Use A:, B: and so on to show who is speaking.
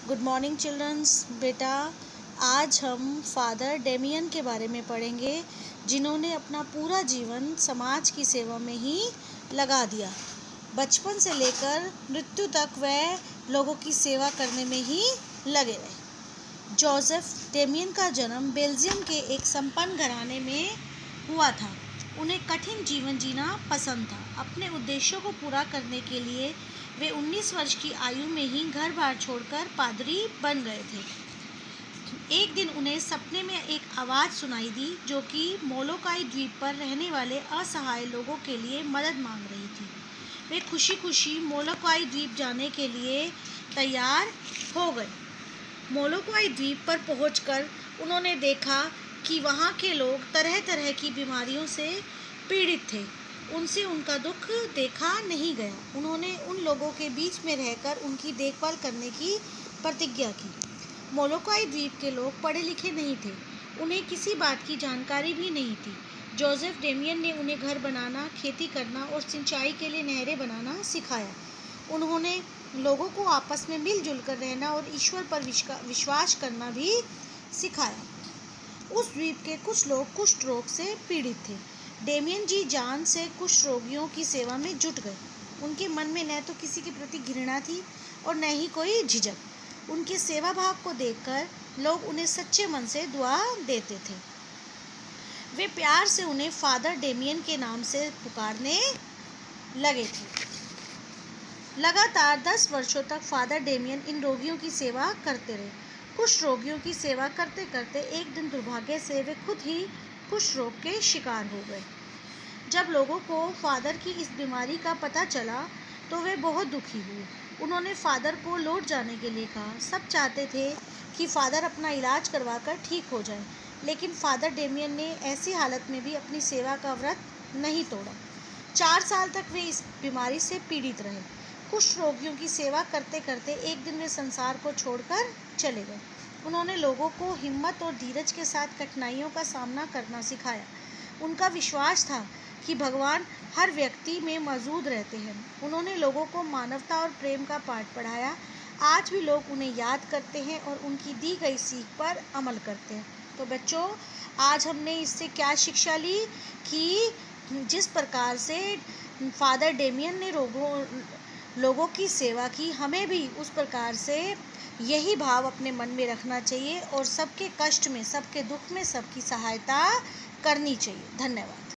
A: Good morning children's. बेटा, आज हम फादर डेमियन के बारे में पढ़ेंगे, जिन्होंने अपना पूरा जीवन समाज की सेवा में ही लगा दिया। बचपन से लेकर मृत्यु तक वह लोगों की सेवा करने में ही लगे रहे। जोसेफ डेमियन का जन्म बेल्जियम के एक संपन्न घराने में हुआ था। उन्हें कठिन जीवन जीना पसंद था। अपने उद्देश्यों को पूरा करने के लिए वे 19 वर्ष की आयु में ही घर बार छोड़कर पादरी बन गए थे। एक दिन उन्हें सपने में एक आवाज़ सुनाई दी, जो कि मोलोकाई द्वीप पर रहने वाले असहाय लोगों के लिए मदद मांग रही थी। वे खुशी खुशी मोलोकाई द्वीप जाने के लिए तैयार हो गए। मोलोकाई द्वीप पर पहुंचकर उन्होंने देखा कि वहाँ के लोग तरह तरह की बीमारियों से पीड़ित थे। उनसे उनका दुख देखा नहीं गया। उन्होंने उन लोगों के बीच में रहकर उनकी देखभाल करने की प्रतिज्ञा की। मोलोकाई द्वीप के लोग पढ़े लिखे नहीं थे। उन्हें किसी बात की जानकारी भी नहीं थी। जोसेफ डेमियन ने उन्हें घर बनाना, खेती करना और सिंचाई के लिए नहरें बनाना सिखाया। उन्होंने लोगों को आपस में मिलजुल कर रहना और ईश्वर पर विश्वास करना भी सिखाया। उस द्वीप के कुछ लोग कुष्ठ रोग से पीड़ित थे। डेमियन जी जान से कुष्ठ रोगियों की सेवा में जुट गए। उनके मन में न तो किसी के प्रति घृणा थी और न ही कोई झिझक। उनके सेवा भाव को देखकर लोग उन्हें सच्चे मन से दुआ देते थे। वे प्यार से उन्हें फादर डेमियन के नाम से पुकारने लगे थे। लगातार 10 वर्षों तक फादर डेमियन इन रोगियों की सेवा करते रहे। कुष्ठ रोगियों की सेवा करते करते एक दिन दुर्भाग्य से वे खुद ही कुष्ठ रोग के शिकार हो गए। जब लोगों को फादर की इस बीमारी का पता चला तो वे बहुत दुखी हुए। उन्होंने फादर को लौट जाने के लिए कहा। सब चाहते थे कि फादर अपना इलाज करवाकर ठीक हो जाए, लेकिन फादर डेमियन ने ऐसी हालत में भी अपनी सेवा का व्रत नहीं तोड़ा। 4 साल तक वे इस बीमारी से पीड़ित रहे। कुष्ठ रोगियों की सेवा करते करते एक दिन वे संसार को छोड़कर चले गए। उन्होंने लोगों को हिम्मत और धीरज के साथ कठिनाइयों का सामना करना सिखाया। उनका विश्वास था कि भगवान हर व्यक्ति में मौजूद रहते हैं। उन्होंने लोगों को मानवता और प्रेम का पाठ पढ़ाया। आज भी लोग उन्हें याद करते हैं और उनकी दी गई सीख पर अमल करते हैं। तो बच्चों, आज हमने इससे क्या शिक्षा ली कि जिस प्रकार से फादर डेमियन ने लोगों की सेवा की, हमें भी उस प्रकार से यही भाव अपने मन में रखना चाहिए और सबके कष्ट में, सबके दुख में सबकी सहायता करनी चाहिए। धन्यवाद।